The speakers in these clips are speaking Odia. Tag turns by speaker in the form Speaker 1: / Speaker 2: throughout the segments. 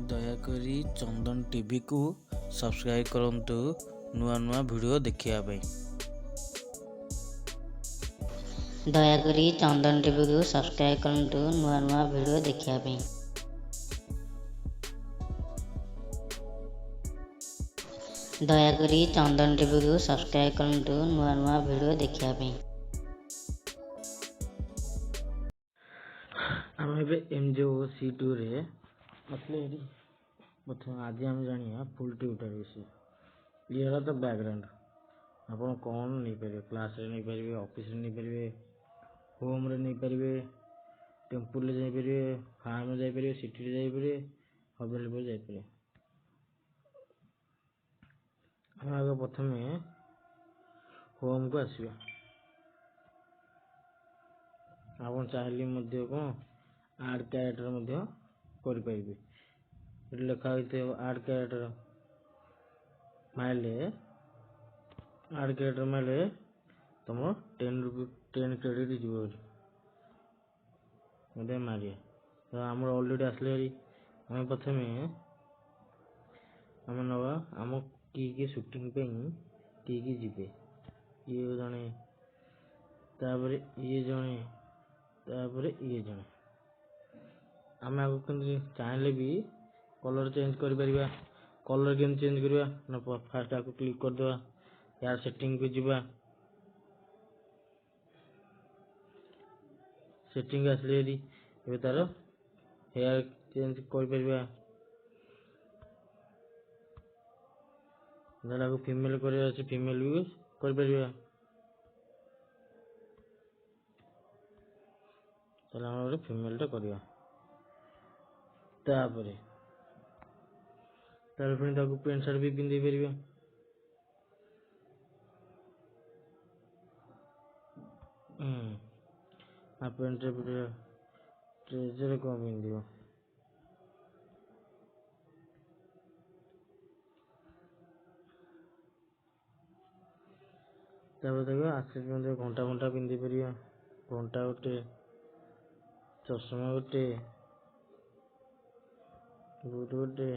Speaker 1: ଦୟାକରି ଚନ୍ଦନ ଟିଭିକୁ ସବସ୍କ୍ରାଇବ୍ କରନ୍ତୁ ନୂଆ ନୂଆ ଭିଡ଼ିଓ ଦେଖିବା ପାଇଁ।
Speaker 2: ଦୟାକରି ଚନ୍ଦନ ଟିଭିକୁ ସବସ୍କ୍ରାଇବ୍ କରନ୍ତୁ ନୂଆ ନୂଆ ଭିଡ଼ିଓ ଦେଖିବା ପାଇଁ। ଦୟାକରି ଚନ୍ଦନ ଟିଭିକୁ ସବସ୍କ୍ରାଇବ୍ କରନ୍ତୁ ନୂଆ ନୂଆ ଭିଡ଼ିଓ ଦେଖିବା ପାଇଁ।
Speaker 1: ଆମେ ଏବେ mjoc2 ରେ ଆସିଲେ ଏଠି ପ୍ରଥମେ ଆଜି ଆମେ ଜାଣିବା ଫୁଲ୍ ଟ୍ୟୁଟର ବିଷୟ। ଇଏ ହେଲା ତ ବ୍ୟାକଗ୍ରାଉଣ୍ଡ। ଆପଣ କ'ଣ ନେଇପାରିବେ, କ୍ଲାସ୍ରେ ନେଇପାରିବେ, ଅଫିସରେ ନେଇପାରିବେ, ହୋମ୍ରେ ନେଇପାରିବେ, ଟେମ୍ପୁଲରେ ଯାଇପାରିବେ, ଫାର୍ମ ଯାଇପାରିବେ, ସିଟିରେ ଯାଇପାରିବେ, ହବେଲରେ ଯାଇପାରିବେ। ଆମେ ଆଗ ପ୍ରଥମେ ହୋମ୍କୁ ଆସିବା। ଆପଣ ଚାହିଁଲେ ମଧ୍ୟ କ'ଣ ଆଡ୍ କ୍ୟାରେକ୍ଟର ମଧ୍ୟ କରିପାରିବେ। ଏଠି ଲେଖା ହୋଇଥିବ ଆଡ୍ କ୍ୟାରେକ୍ଟର ମାଇଲେ, ଆଡ୍ କ୍ୟାରେକ୍ଟର ମାଇଲେ ତୁମର 10 କ୍ରେଡ଼ିଟ୍ ଯିବ ବୋଲି ମଧ୍ୟ ମାରିବା। ତ ଆମର ଅଲରେଡ଼ି ଆସିଲେ ହେରି ଆମେ ପ୍ରଥମେ ଆମେ ନେବା ଆମ କିଏ ସୁଟିଂ ପାଇଁ କିଏ ଯିବେ। ଇଏ ଜଣେ, ତାପରେ ଇଏ ଜଣେ, ତାପରେ ଇଏ ଜଣେ। ଆମେ ଆଗକୁ କେମିତି ଚାହିଁଲେ ବି କଲର୍ ଚେଞ୍ଜ କରିପାରିବା। କଲର୍ କେମିତି ଚେଞ୍ଜ କରିବା ନା ଫାର୍ଷ୍ଟ ଆକୁ କ୍ଲିକ୍ କରିଦେବା, ୟାର ସେଟିଂକୁ ଯିବା। ସେଟିଂ ଆସିଲେ ହେରି ଏବେ ତାର ହେୟାର ଚେଞ୍ଜ କରିପାରିବା। ତାକୁ ଫିମେଲ୍ କରିବାର ଅଛି, ଫିମେଲ୍ ବି କରିପାରିବା। ତାହେଲେ ଆମର ଗୋଟେ ଫିମେଲ୍ଟା କରିବା। ତାପରେ ପୁଣି ତାକୁ ପ୍ୟାଣ୍ଟ ସାର୍ଟ ବି ପିନ୍ଧେଇ ପାରିବା। ପ୍ୟାଣ୍ଟରେ ଟ୍ରେଜରେ କ'ଣ ପିନ୍ଧିବ, ତାପରେ ଦେଖିବା ଆକ୍ସେସରି ମଧ୍ୟ ଘଣ୍ଟା ପିନ୍ଧେଇ ପାରିବା। ଘଣ୍ଟା ଗୋଟେ, ଚଷମା ଗୋଟେ, ବୁଟ୍ ଗୋଟେ,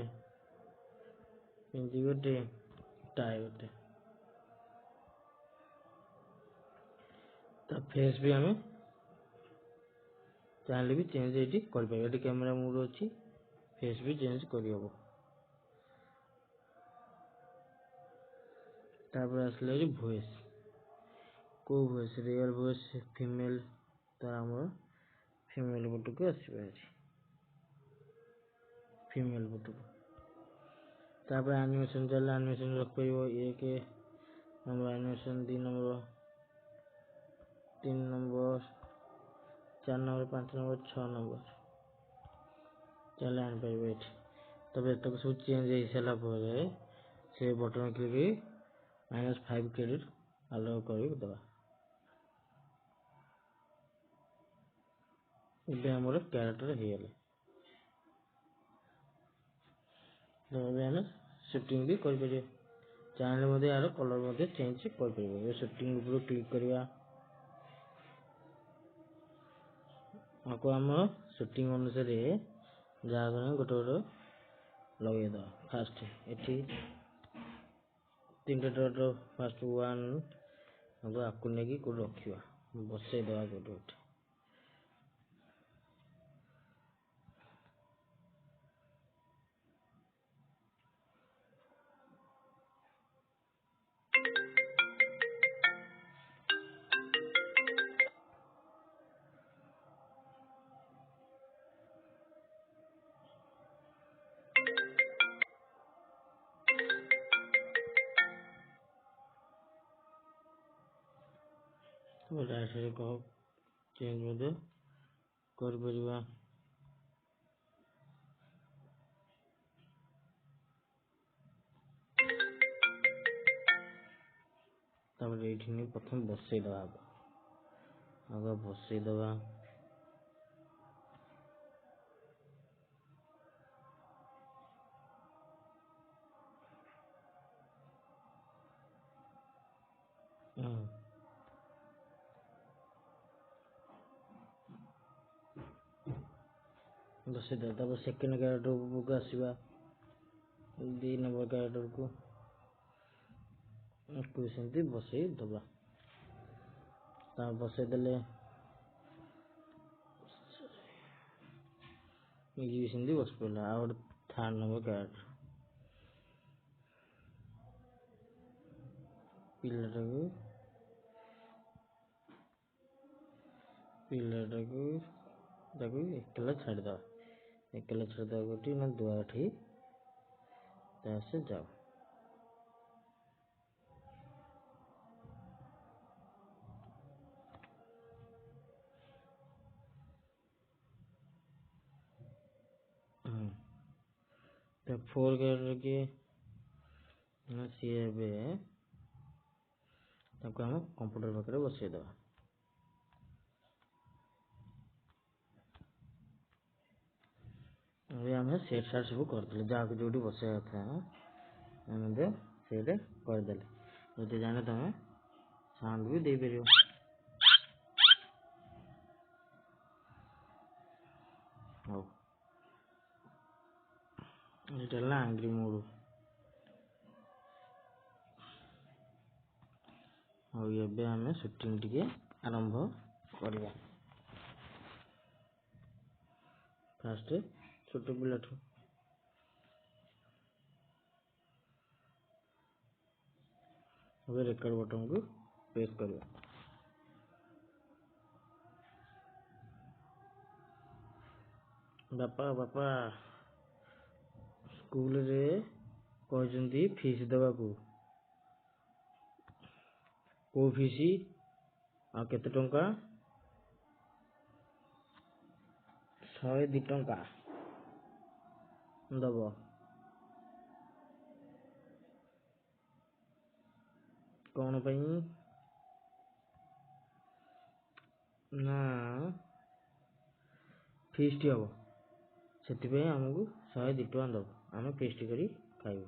Speaker 1: ପିନ୍ଧି ଗୋଟେ, ଟାଏ ଗୋଟେ। ତା ଫେସ୍ ବି ଆମେ ଚାହିଁଲେ ବି ଚେଞ୍ଜ ଏଇଠି କରିପାରିବା। ଏଠି କ୍ୟାମେରା ମୋଡ୍ ଅଛି, ଫେସ୍ ବି ଚେଞ୍ଜ କରିହେବ। ତାପରେ ଆସିଲେ ଏଠି ଭଏସ୍, କେଉଁ ଭଏସ୍, ରିଅଲ୍ ଭଏସ୍, ଫିମେଲ୍, ତ ଆମର ଫିମେଲ୍ ପଟକୁ ଆସିବ ଏଠି, ଫିମେଲ୍ ପଟକୁ। ତାପରେ ଆନିମେସନ୍ ଚାଲିଲେ ଆନିମେସନ୍ ରଖିପାରିବ। 1 number animation, 2 number, 3 number, 4 number, 5 number, 6 number ଚାଲିଲେ ଆଣିପାରିବ ଏଠି। ତାପରେ ଏତକ ସବୁ ଚେଞ୍ଜ ହେଇସାରିଲା ପରେ ସେ ବଟନ୍ କ୍ଲିକ୍ କରି -5 କ୍ରେଡ଼ିଟ୍ ଆଲାଉ କରିଦେବା। ଏବେ ଆମର କ୍ୟାରେକ୍ଟର ହେଇଗଲେ। ଏବେ ଆମେ ସେଟିଂ ବି କରିପାରିବା। ଚାହିଁଲେ ମଧ୍ୟ ଏହାର କଲର୍ ମଧ୍ୟ ଚେଞ୍ଜ କରିପାରିବ। ଏବେ ସେଟିଂ ଉପରୁ କ୍ଲିକ୍ କରିବା। ଆକୁ ଆମର ସେଟିଂ ଅନୁସାରେ ଯାହା ଗୋଟେ ଲଗେଇଦେବା। ଫାଷ୍ଟ ଏଠି 3ଟା ଡଟ୍, ଫାଷ୍ଟ 1 ଆକୁ ନେଇକି କେଉଁଠି ରଖିବା, ବସେଇଦେବା ଗୋଟେ। ରାଇଟ୍ ସାଇଡ୍ କହ ଚେଞ୍ଜ ମଧ୍ୟ କରିପାରିବା। ତାପରେ ଏଇଠି ନେଇ ପ୍ରଥମେ ବସେଇଦେବା। ଆଗ ବସେଇଦେବା। ବସେଇଦେବା। ତାପରେ ସେକେଣ୍ଡ କ୍ୟାରେକ୍ଟରକୁ ଆସିବା, 2 ନମ୍ବର କ୍ୟାରେକ୍ଟରକୁ ସେମିତି ବସେଇ ଦେବା। ତାପରେ ବସେଇଦେଲେ ଇଏ ବି ସେମିତି ବସି ପଡ଼ିଲା। ଆଉ ଗୋଟେ 3rd ନମ୍ବର କ୍ୟାରେକ୍ଟର ପିଲାଟାକୁ ତାକୁ ଏକଲା ଛାଡ଼ିଦେବା। କୋଉଠି ନା ଦୁଆରଠି ସେ ଯାଉ। ତ 4 କ୍ୟାରେକ୍ଟର କିଏ ନା ସିଏ ଏବେ ତାକୁ ଆମ କମ୍ପ୍ୟୁଟର ପାଖରେ ବସେଇଦେବା। ଏବେ ଆମେ ସେଟ୍ ସାଟ୍ ସବୁ କରିଦେଲେ, ଯାହାକୁ ଯୋଉଠି ବସେଇବା କଥା ଆମେ ସେଇଟା କରିଦେଲେ। ଯଦି ଜାଣେ ତମେ ସାଉଣ୍ଡ ବି ଦେଇପାରିବ। ହଉ, ଏଇଟା ହେଲା ଆଙ୍ଗ୍ରି ମୋଡ୍। ଆଉ ଏବେ ଆମେ ସୁଟିଂ ଟିକେ ଆରମ୍ଭ କରିବା। ଫାଷ୍ଟ ଛୋଟ ପିଲାଠୁ ଏବେ ରେକର୍ଡ ବଟନକୁ ପ୍ରେସ୍ କରିବା। ବାପା ସ୍କୁଲରେ କହିଛନ୍ତି ଫିସ୍ ଦେବାକୁ। କୋଉ ଫିସ୍ ଆଉ କେତେ ଟଙ୍କା? 102 ଟଙ୍କା ଦବ। କଣ ପାଇଁ ନା ଫିଷ୍ଟ ହବ, ସେଥିପାଇଁ ଆମକୁ 102 ଟଙ୍କା ଦବ। ଆମେ ଫିଷ୍ଟ କରି ଖାଇବୁ।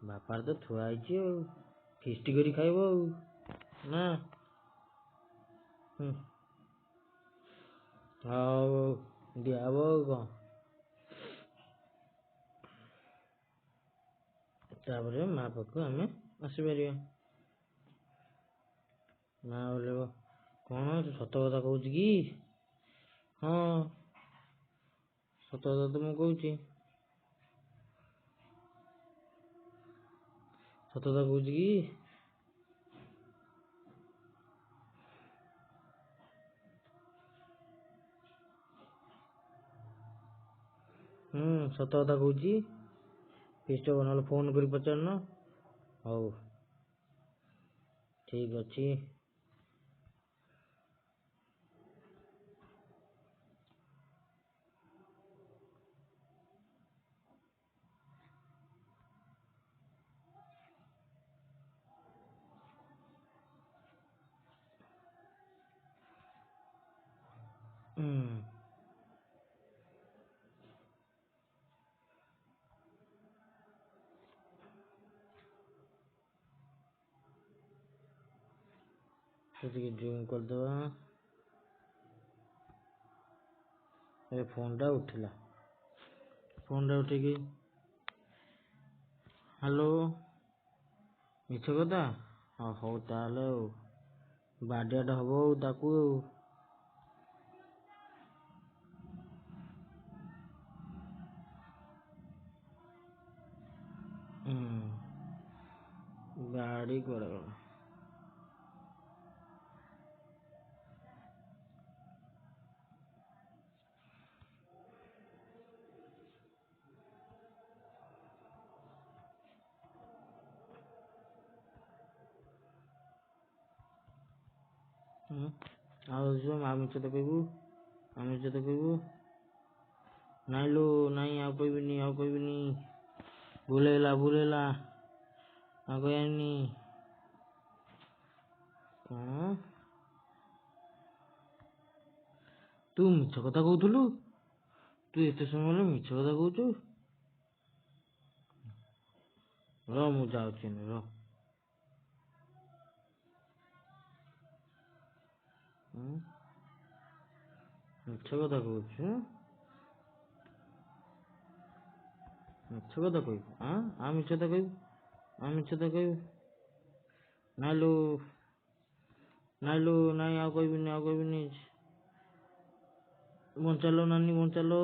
Speaker 1: ବାପାର ତ ଥୁଆ ହେଇଛି ଆଉ, ଫିଷ୍ଟ କରି ଖାଇବ ଆଉ ନା। ହଉ ଦିଆହବ ଆଉ କଣ। ତାପରେ ମା ପାଖକୁ ଆମେ ଆସିପାରିବା। ମା ବୋଲେ କଣ ସତ କଥା କହୁଛି କି? ହଁ ସତ କଥା ତ ମୁଁ କହୁଛି। ସତ କଥା କହୁଛି କି? ସତ କଥା କହୁଛି। ଫିଷ୍ଟ ହବ, ନହେଲେ ଫୋନ କରି ପଚାରୁନ। ହଉ ଠିକ ଅଛି। ସେଠିକି ଜୁମ୍ କରିଦେବା। ଏବେ ଫୋନଟା ଉଠିଲା। ଫୋନଟା ଉଠିକି ହ୍ୟାଲୋ, ମିଛ କଥା। ହଉ ତାହେଲେ ଆଉ ବାଡ଼ିଆଟା ହବ ଆଉ ତାକୁ ଆଉ। ଗାଡ଼ି କୁଆଡ଼େ ଗଲା? ଆଉ ମିଛ ତ କହିବୁ, ନାଇଁ ଲୋ ନାଇଁ, ଆଉ କହିବିନି। ଭୁଲ ହେଇଗଲା, ଆଉ କହିବାନି। କଣ ତୁ ମିଛ କଥା କହୁଥିଲୁ? ତୁ ଏତେ ସମୟ ହେଲେ ମିଛ କଥା କହୁଛୁ? ମୁଁ ଯାଉଛି ମିଛ କଥା କହୁଛୁ? ମିଛ କଥା କହିବୁ? ମିଛ କଥା କହିବୁ? ମିଛ କଥା କହିବୁ? ନାଇଲୋ ନାଇଁ, ଆଉ କହିବିନି। ବଞ୍ଚାଲୋ ନାନୀ, ବଞ୍ଚାଲୋ।